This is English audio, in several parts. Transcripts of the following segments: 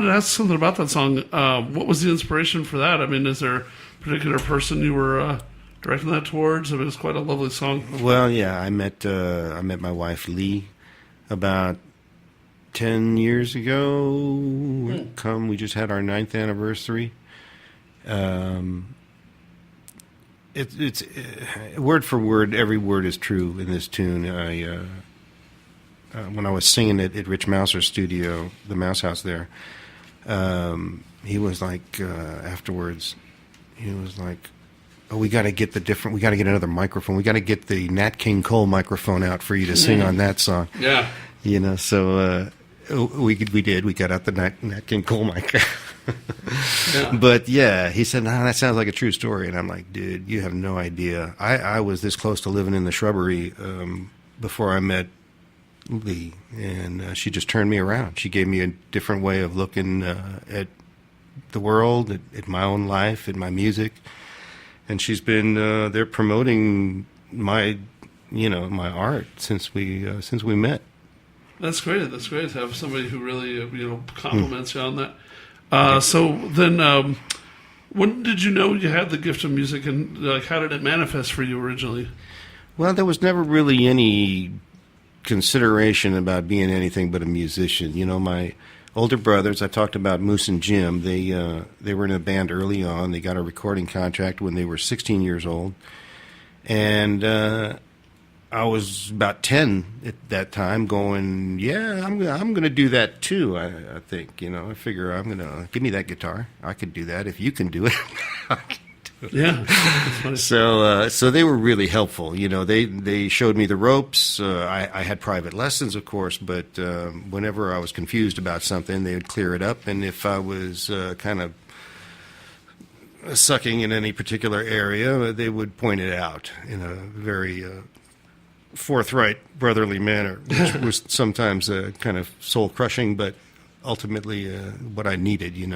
Ask something about that song. What was the inspiration for that? I mean, is there a particular person you were directing that towards? I mean, it was quite a lovely song. Well, yeah, I met my wife Lee about 10 years ago. We just had our 9th anniversary. It's word for word, every word is true in this tune. When I was singing it at Rich Mouser's studio, the Mouse House there, he was like, afterwards, he was like, "Oh, we got to get another microphone. We got to get the Nat King Cole microphone out for you to sing on that song." Yeah. You know, so we did. We got out the Nat King Cole mic. Yeah. But yeah, he said, "No, that sounds like a true story." And I'm like, "Dude, you have no idea. I was this close to living in the shrubbery before I met Lee, and she just turned me around. She gave me a different way of looking at the world, at my own life, at my music, and she's been there promoting my art since we met." That's great. That's great to have somebody who really compliments you on that. So then, when did you know you had the gift of music, and like how did it manifest for you originally? Well, there was never really any consideration about being anything but a musician. You know, my older brothers, I talked about Moose and Jim. They were in a band early on. They got a recording contract when they were 16 years old, and I was about 10 at that time, going, "Yeah, I'm going to do that too." I think, I figure I'm going to give me that guitar. I could do that if you can do it. I can do it. Yeah. So they were really helpful. They showed me the ropes. I had private lessons, of course, but whenever I was confused about something, they would clear it up. And if I was kind of sucking in any particular area, they would point it out in a very forthright, brotherly manner, which was sometimes kind of soul-crushing, but ultimately what I needed. You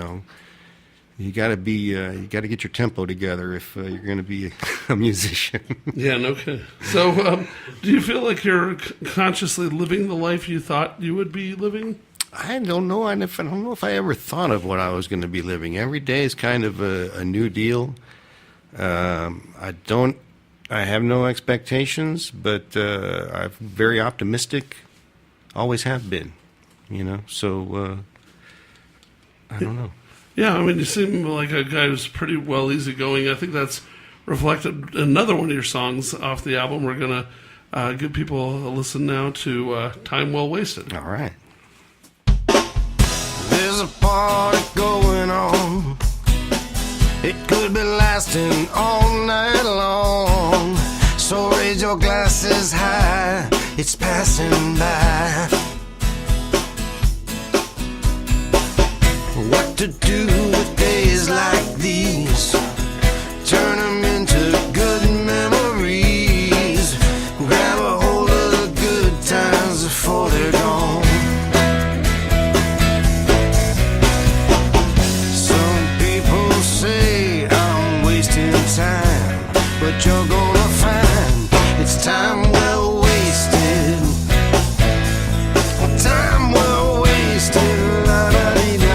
got to get your tempo together if you're going to be a musician. Yeah, no kidding. So, do you feel like you're consciously living the life you thought you would be living? I don't know. I don't know if I ever thought of what I was going to be living. Every day is kind of a new deal. I have no expectations, but I'm very optimistic. Always have been, So I don't know. Yeah, I mean, you seem like a guy who's pretty well easygoing. I think that's reflected in another one of your songs off the album. We're going to give people a listen now to Time Well Wasted. All right. There's a party going on. It could be lasting all night long. So raise your glasses high. It's passing by. What to do with days like these? Turn them into good memories. Grab a hold of the good times before they're gone. Some people say I'm wasting time, but you're gonna find it's time well wasted. Time well wasted. La-da-dee-da.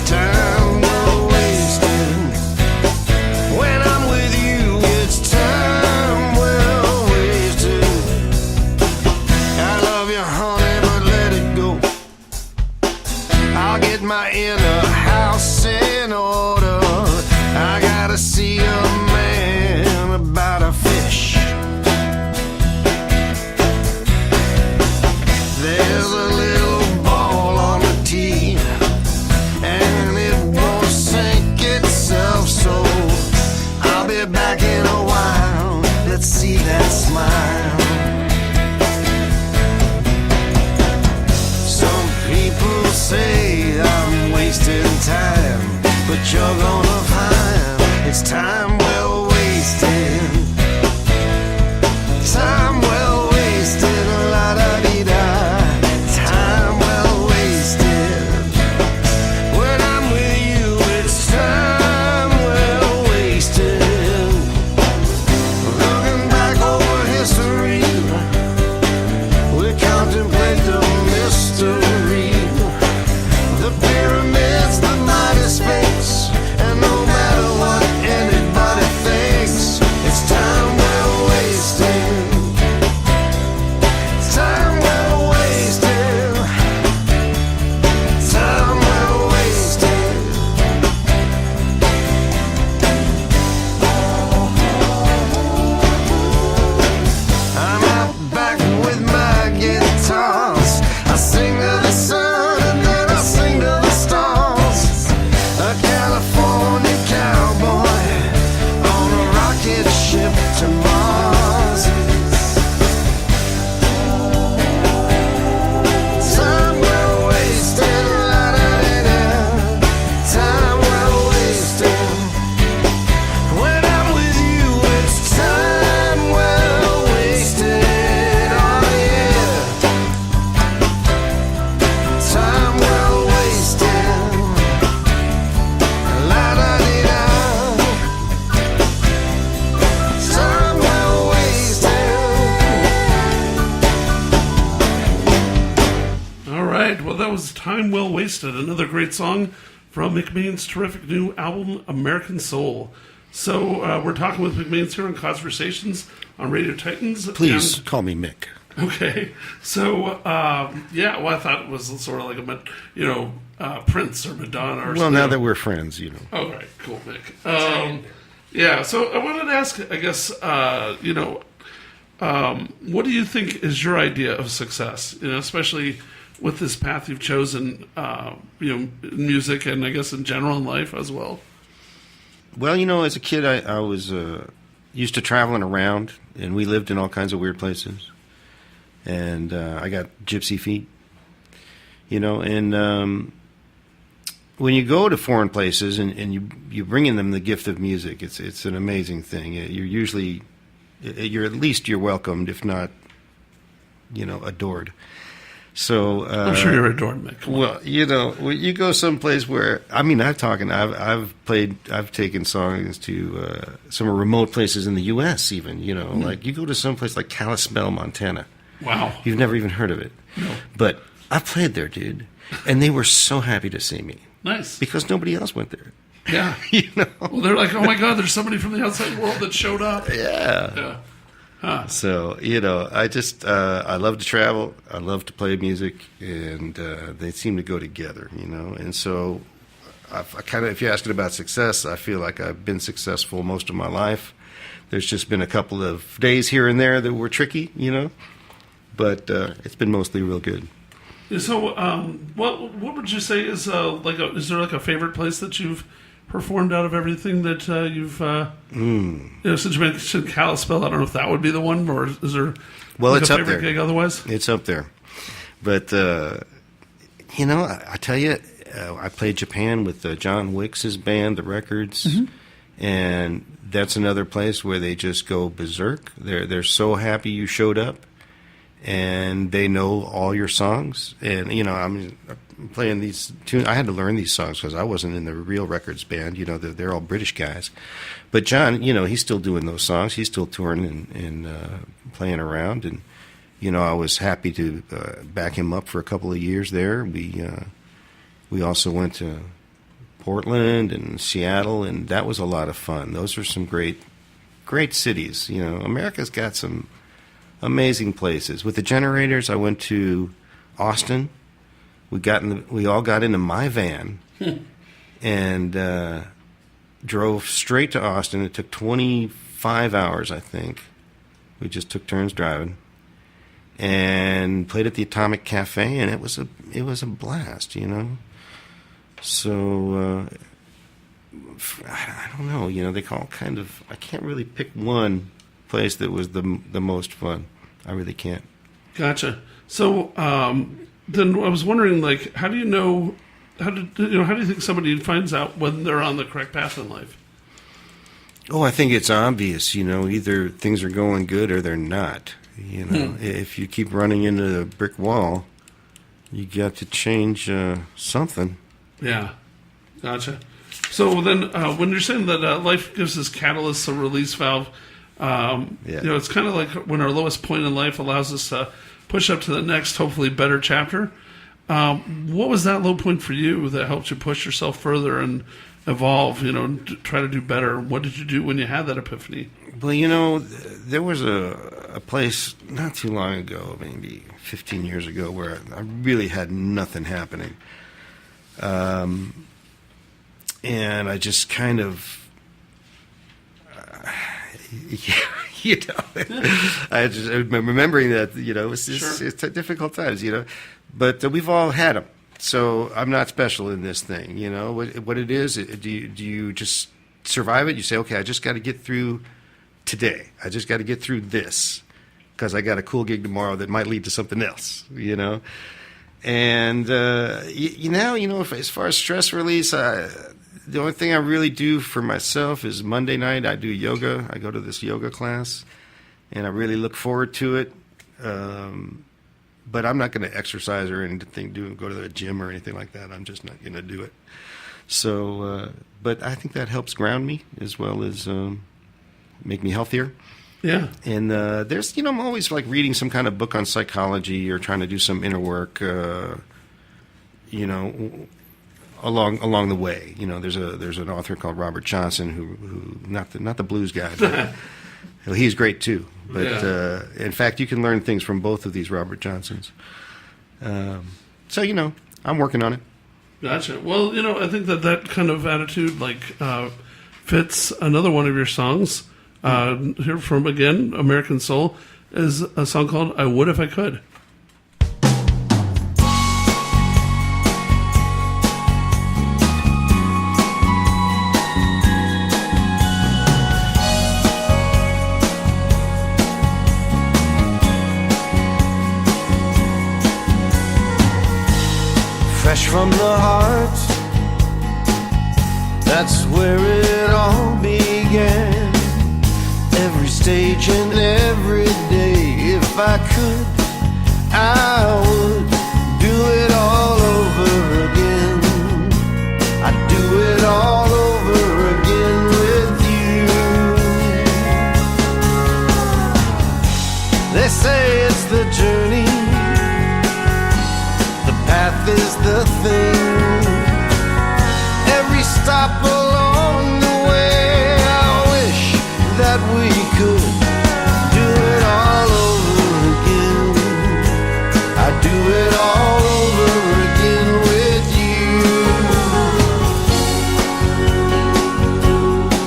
Time well wasted. When I'm with you, it's time well wasted. I love you, honey, but let it go. I'll get my inner house in order. I gotta see a man about a fish. There's a little ball on the tee, and it won't sink itself, so I'll be back in a while. Let's see that smile. Some people say I'm wasting time, but you're gonna find it's time well wasted. Time well wasted. La-da-dee-da. Time well wasted. When I'm with you, it's time well wasted. Looking back over history, we contemplate the mystery. The pyramid Wasted, another great song from McMain's terrific new album, American Soul. So we're talking with McMain's here on Conversations on Radio Titans. Please call me Mick. Okay. So, well, I thought it was sort of like Prince or Madonna or something. Well, now that we're friends, All right, cool, Mick. So I wanted to ask, I guess, what do you think is your idea of success? Especially with this path you've chosen, in music and I guess in general in life as well. Well, as a kid, I was used to traveling around, and we lived in all kinds of weird places. And I got gypsy feet, and when you go to foreign places and you bring in them the gift of music, it's an amazing thing. You're welcomed, if not, adored. So I'm sure you're adored, Mick. Well, when you go someplace where I've taken songs to some remote places in the U.S. even. Like you go to some place like Kalispell, Montana. Wow, you've never even heard of it. No, but I played there, dude, and they were so happy to see me. Nice, because nobody else went there. Yeah, Well, they're like, oh my God, there's somebody from the outside world that showed up. Yeah. Huh. So, I just, I love to travel. I love to play music, and they seem to go together, And so, I kind of, if you're asking about success, I feel like I've been successful most of my life. There's just been a couple of days here and there that were tricky, But it's been mostly real good. So, what would you say is is there a favorite place that you've performed out of everything that you've since you mentioned Kalispell? I don't know if that would be the one, or is there it's a up favorite there. Gig otherwise? It's up there, but I tell you, I played Japan with John Wicks's band, the Records, and that's another place where they just go berserk. They're so happy you showed up. And they know all your songs, and I'm playing these tunes. I had to learn these songs because I wasn't in the real Records band. They're all British guys, but John, he's still doing those songs. He's still touring and playing around, and I was happy to back him up for a couple of years there. We also went to Portland and Seattle, and that was a lot of fun. Those are some great cities. America's got some amazing places. With the Generators, I went to Austin. We all got into my van and drove straight to Austin. It took 25 hours, I think. We just took turns driving and played at the Atomic Cafe, and it was a blast, So I don't know. They call kind of. I can't really pick one place that was the most fun. I really can't. Gotcha. So then I was wondering, how do you know? How do you think somebody finds out when they're on the correct path in life? Oh, I think it's obvious. Either things are going good or they're not. If you keep running into a brick wall, you got to change something. Yeah, gotcha. So then, when you're saying that life gives us catalysts, a release valve, it's kind of like when our lowest point in life allows us to push up to the next, hopefully better chapter. What was that low point for you that helped you push yourself further and evolve, try to do better? What did you do when you had that epiphany? Well, there was a place not too long ago, maybe 15 years ago, where I really had nothing happening. And I just kind of, I'm remembering that, it's difficult times, but we've all had them. So I'm not special in this thing, what it is. Do you just survive it? You say, okay, I just got to get through today. I just got to get through this because I got a cool gig tomorrow that might lead to something else, And as far as stress release, the only thing I really do for myself is Monday night I do yoga. I go to this yoga class, and I really look forward to it. But I'm not going to exercise or anything, go to the gym or anything like that. I'm just not going to do it. So, but I think that helps ground me as well as make me healthier. Yeah. And there's, I'm always reading some kind of book on psychology or trying to do some inner work. you know, along the way. You know, there's an author called Robert Johnson who not the blues guy, but well, he's great too. But in fact, you can learn things from both of these Robert Johnsons. So you know, I'm working on it. Gotcha. Well, you know, I think that kind of attitude fits another one of your songs. Here from, again, American Soul, is a song called I Would If I Could. Fresh from the heart, that's where it all began. Every stage and every day, if I could, I would do it all over again. I'd do it all over again with you. They say it's the journey, the path is the thing. Every stop along the way, I wish that we could do it all over again. I'd do it all over again with you.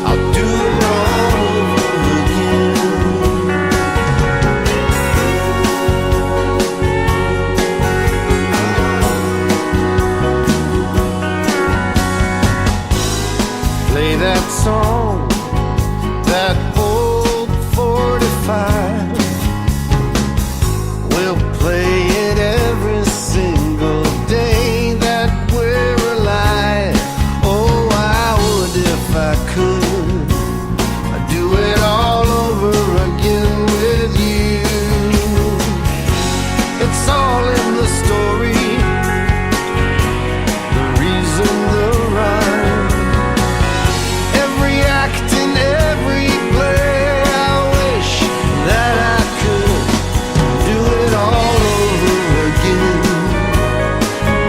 I'll do it all over again. Play that song, that old 45. We'll play it every single day that we're alive. Oh, I would if I could. I'd do it all over again with you. It's all in the story, the reason, the rhyme. Every act in every play, I wish that I could do it all over again.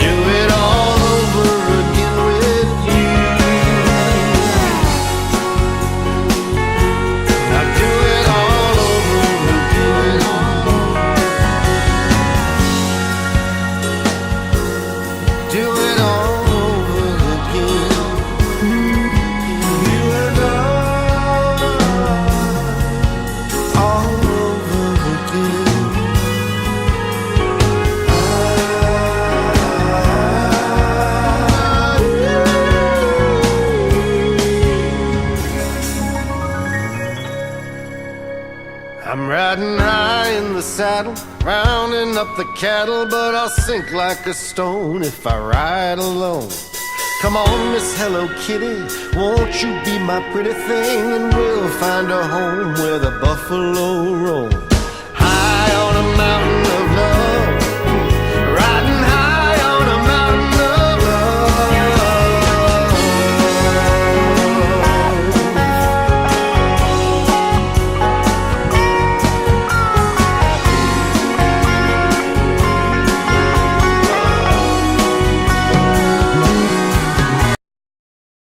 Do it all over again with you. I do it all over again. Do it all over again. You and I, all over again. I'm riding high in the saddle, rounding up the cattle, but I'll sink like a stone if I ride alone. Come on, Miss Hello Kitty, won't you be my pretty thing, and we'll find a home where the buffalo roam.